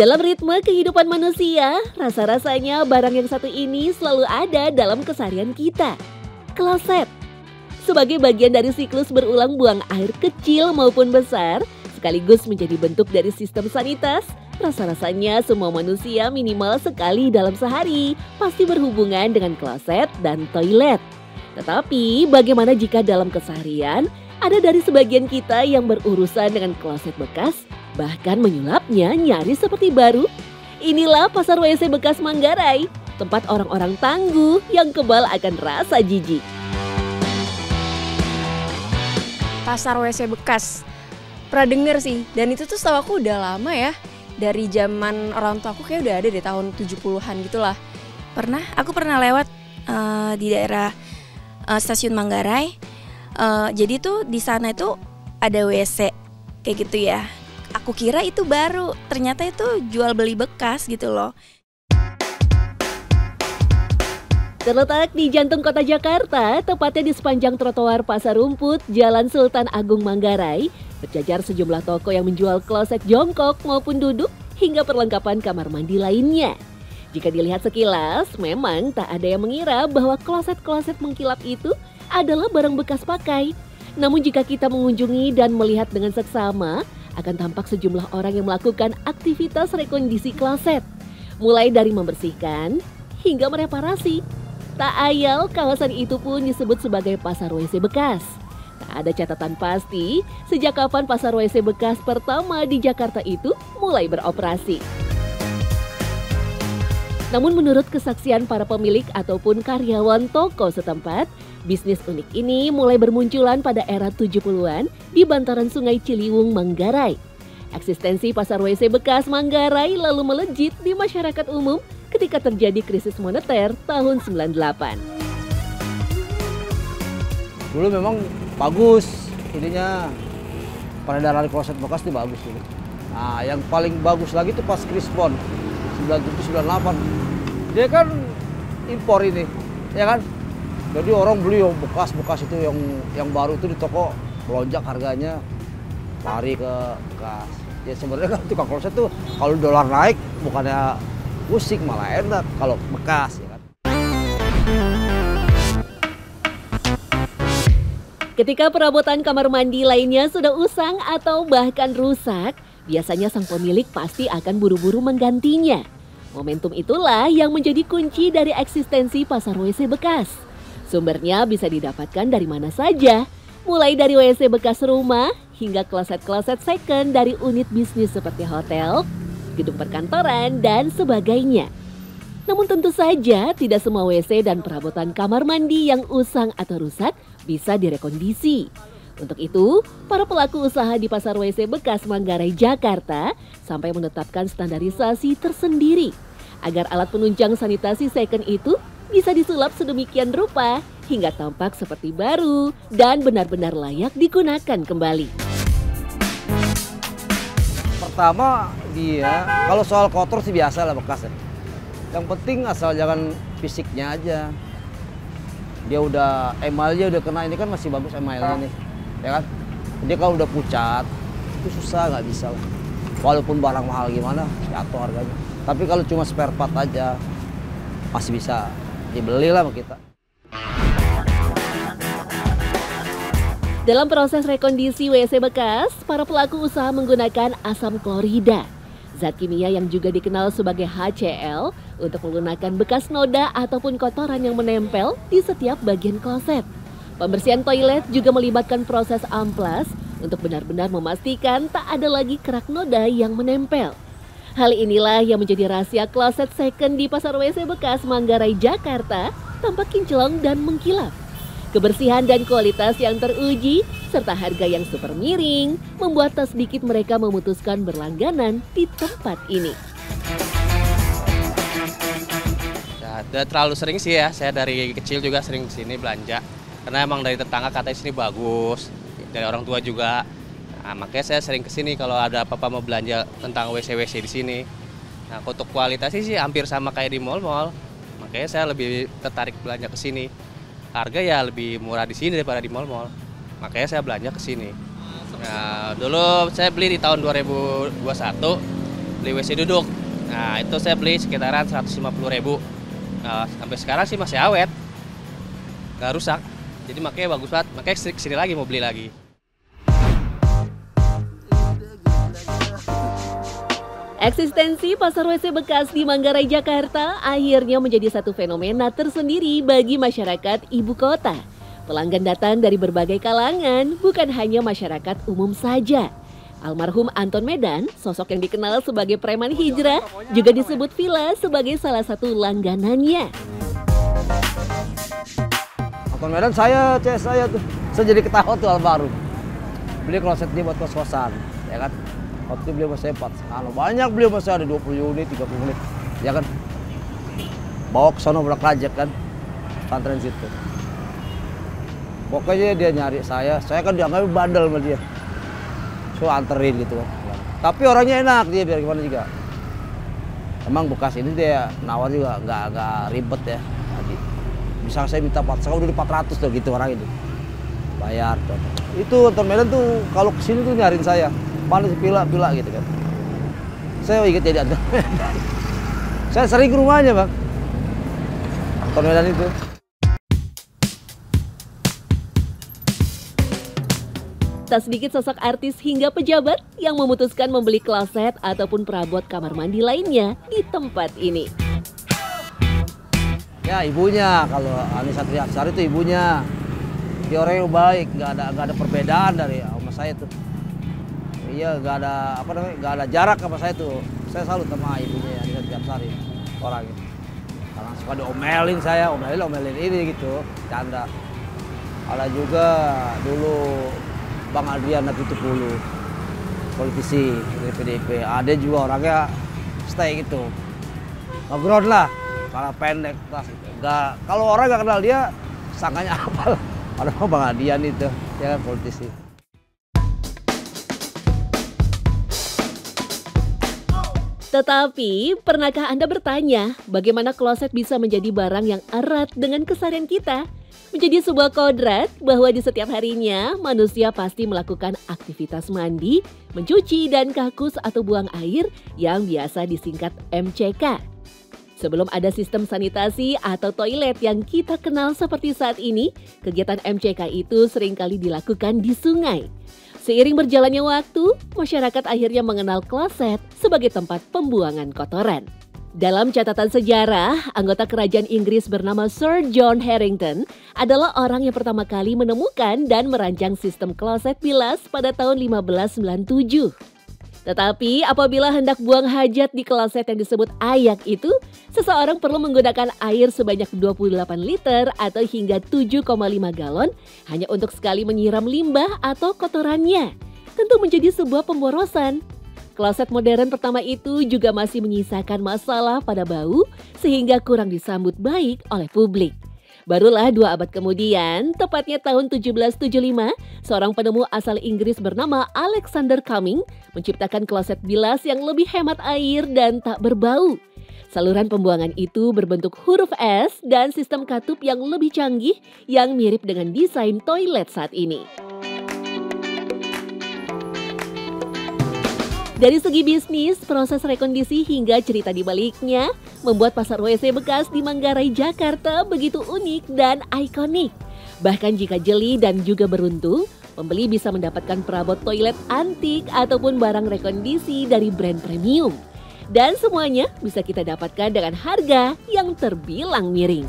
Dalam ritme kehidupan manusia, rasa-rasanya barang yang satu ini selalu ada dalam keseharian kita. Kloset. Sebagai bagian dari siklus berulang buang air kecil maupun besar, sekaligus menjadi bentuk dari sistem sanitas, rasa-rasanya semua manusia minimal sekali dalam sehari pasti berhubungan dengan kloset dan toilet. Tetapi bagaimana jika dalam keseharian ada dari sebagian kita yang berurusan dengan kloset bekas, bahkan menyulapnya nyaris seperti baru? Inilah pasar WC bekas Manggarai, tempat orang-orang tangguh yang kebal akan rasa jijik. Pasar WC bekas, pernah denger sih, dan itu tuh setahu aku udah lama ya. Dari zaman orang tua aku kayak udah ada di tahun 70-an gitulah. Aku pernah lewat di daerah stasiun Manggarai. Jadi tuh di sana itu ada WC kayak gitu ya. Aku kira itu baru, ternyata itu jual beli bekas gitu loh. Terletak di jantung kota Jakarta, tepatnya di sepanjang trotoar Pasar Rumput, Jalan Sultan Agung Manggarai, berjajar sejumlah toko yang menjual kloset jongkok maupun duduk hingga perlengkapan kamar mandi lainnya. Jika dilihat sekilas, memang tak ada yang mengira bahwa kloset-kloset mengkilap itu adalah barang bekas pakai. Namun jika kita mengunjungi dan melihat dengan seksama, akan tampak sejumlah orang yang melakukan aktivitas rekondisi kloset. Mulai dari membersihkan hingga mereparasi. Tak ayal kawasan itu pun disebut sebagai pasar WC bekas. Tak ada catatan pasti sejak kapan pasar WC bekas pertama di Jakarta itu mulai beroperasi. Namun menurut kesaksian para pemilik ataupun karyawan toko setempat, bisnis unik ini mulai bermunculan pada era 70-an di bantaran Sungai Ciliwung, Manggarai. Eksistensi pasar WC bekas Manggarai lalu melejit di masyarakat umum ketika terjadi krisis moneter tahun 98. Dulu memang bagus, ininya peredaran kloset bekas itu bagus dulu. Nah, yang paling bagus lagi itu pas krisis pon 97-98. Dia kan impor ini, ya kan? Jadi orang beli yang bekas-bekas itu yang baru itu di toko melonjak harganya, lari ke bekas. Ya sebenarnya kan tukang kloset tuh kalau dolar naik bukannya pusing malah enak kalau bekas, ya kan? Ketika perabotan kamar mandi lainnya sudah usang atau bahkan rusak, biasanya sang pemilik pasti akan buru-buru menggantinya. Momentum itulah yang menjadi kunci dari eksistensi pasar WC bekas. Sumbernya bisa didapatkan dari mana saja, mulai dari WC bekas rumah hingga kloset-kloset second dari unit bisnis seperti hotel, gedung perkantoran, dan sebagainya. Namun tentu saja tidak semua WC dan perabotan kamar mandi yang usang atau rusak bisa direkondisi. Untuk itu, para pelaku usaha di pasar WC bekas Manggarai, Jakarta sampai menetapkan standarisasi tersendiri agar alat penunjang sanitasi second itu bisa disulap sedemikian rupa hingga tampak seperti baru dan benar-benar layak digunakan kembali. Pertama dia, kalau soal kotor sih biasa lah bekas ya. Yang penting asal jangan fisiknya aja. Dia udah emalnya udah kena, ini kan masih bagus emalnya nih, ya kan? Dia kalau udah pucat, itu susah nggak bisa lah. Walaupun barang mahal gimana, jatuh harganya. Tapi kalau cuma spare part aja, masih bisa dibeli lah sama kita. Dalam proses rekondisi WC bekas, para pelaku usaha menggunakan asam klorida, zat kimia yang juga dikenal sebagai HCl, untuk menggunakan bekas noda ataupun kotoran yang menempel di setiap bagian kloset. Pembersihan toilet juga melibatkan proses amplas untuk benar-benar memastikan tak ada lagi kerak noda yang menempel. Hal inilah yang menjadi rahasia kloset second di pasar WC bekas Manggarai, Jakarta, tampak kinclong dan mengkilap. Kebersihan dan kualitas yang teruji, serta harga yang super miring, membuat tak sedikit mereka memutuskan berlangganan di tempat ini. Ya, udah terlalu sering sih ya, saya dari kecil juga sering kesini belanja. Karena emang dari tetangga katanya sini bagus, dari orang tua juga. Nah, makanya saya sering kesini kalau ada apa-apa mau belanja tentang WC-WC di sini. Nah, untuk kualitasnya sih hampir sama kayak di mall-mall. Makanya saya lebih tertarik belanja ke sini. Harga ya lebih murah di sini daripada di mall-mall. Makanya saya belanja ke sini. Nah, dulu saya beli di tahun 2021. beli WC duduk. Nah itu saya beli sekitaran 150.000. Nah, sampai sekarang sih masih awet, nggak rusak. Jadi makanya bagus banget, makanya kesini lagi mau beli lagi. Eksistensi pasar WC bekas di Manggarai, Jakarta akhirnya menjadi satu fenomena tersendiri bagi masyarakat ibu kota. Pelanggan datang dari berbagai kalangan, bukan hanya masyarakat umum saja. Almarhum Anton Medan, sosok yang dikenal sebagai preman hijrah, juga disebut Villa sebagai salah satu langganannya. Anton Medan saya tuh. Saya jadi ketawa tuh almarhum. Beli kloset dia buat kos-kosan, ya kan. Waktu itu beli sama saya 4,5. Banyak beli sama saya, ada 20 unit, 30 unit. Ya kan. Bawa ke sono Bulak Rajak kan. Pesantren situ. Pokoknya dia nyari saya kan dianggap bandel sama dia. So anterin gitu kan. Tapi orangnya enak dia, biar gimana juga. Emang bekas ini dia nawar juga nggak ribet ya. Tadi bisa saya minta 400, udah 400 tuh gitu orang itu. Bayar tuh. Itu Anton Medan tuh kalau kesini tuh nyariin saya. Mana si Pila gitu kan. Saya ingat jadi Anton Medan. Saya sering ke rumahnya bang. Anton Medan itu. Tak sedikit sosok artis hingga pejabat yang memutuskan membeli kloset ataupun perabot kamar mandi lainnya di tempat ini. Ya ibunya, kalau Annisa Trihapsari itu ibunya. Dia orang yang baik, nggak ada perbedaan dari sama saya tuh. Iya, nggak ada jarak sama saya tuh. Saya salut sama ibunya Annisa Trihapsari orangnya. Karena suka diomelin saya, omelin ini gitu, canda. Ada juga dulu Bang Adrian Napitupulu, politisi dari PDIP. Ada juga orangnya stay gitu. Ngeground lah, karena pendek. Nggak, kalau orang nggak kenal dia, sangkanya apa? Ada Bang Adrian itu, ya kan politisi. Tetapi, pernahkah Anda bertanya bagaimana kloset bisa menjadi barang yang erat dengan keseharian kita? Menjadi sebuah kodrat bahwa di setiap harinya manusia pasti melakukan aktivitas mandi, mencuci, dan kakus atau buang air yang biasa disingkat MCK. Sebelum ada sistem sanitasi atau toilet yang kita kenal seperti saat ini, kegiatan MCK itu seringkali dilakukan di sungai. Seiring berjalannya waktu, masyarakat akhirnya mengenal kloset sebagai tempat pembuangan kotoran. Dalam catatan sejarah, anggota kerajaan Inggris bernama Sir John Harington adalah orang yang pertama kali menemukan dan merancang sistem kloset bilas pada tahun 1597. Tetapi apabila hendak buang hajat di kloset yang disebut ayak itu, seseorang perlu menggunakan air sebanyak 28 liter atau hingga 7,5 galon hanya untuk sekali menyiram limbah atau kotorannya. Tentu menjadi sebuah pemborosan. Kloset modern pertama itu juga masih menyisakan masalah pada bau sehingga kurang disambut baik oleh publik. Barulah 2 abad kemudian, tepatnya tahun 1775, seorang penemu asal Inggris bernama Alexander Cumming menciptakan kloset bilas yang lebih hemat air dan tak berbau. Saluran pembuangan itu berbentuk huruf S dan sistem katup yang lebih canggih yang mirip dengan desain toilet saat ini. Dari segi bisnis, proses rekondisi hingga cerita di baliknya membuat pasar WC bekas di Manggarai, Jakarta begitu unik dan ikonik. Bahkan jika jeli dan juga beruntung, pembeli bisa mendapatkan perabot toilet antik ataupun barang rekondisi dari brand premium. Dan semuanya bisa kita dapatkan dengan harga yang terbilang miring.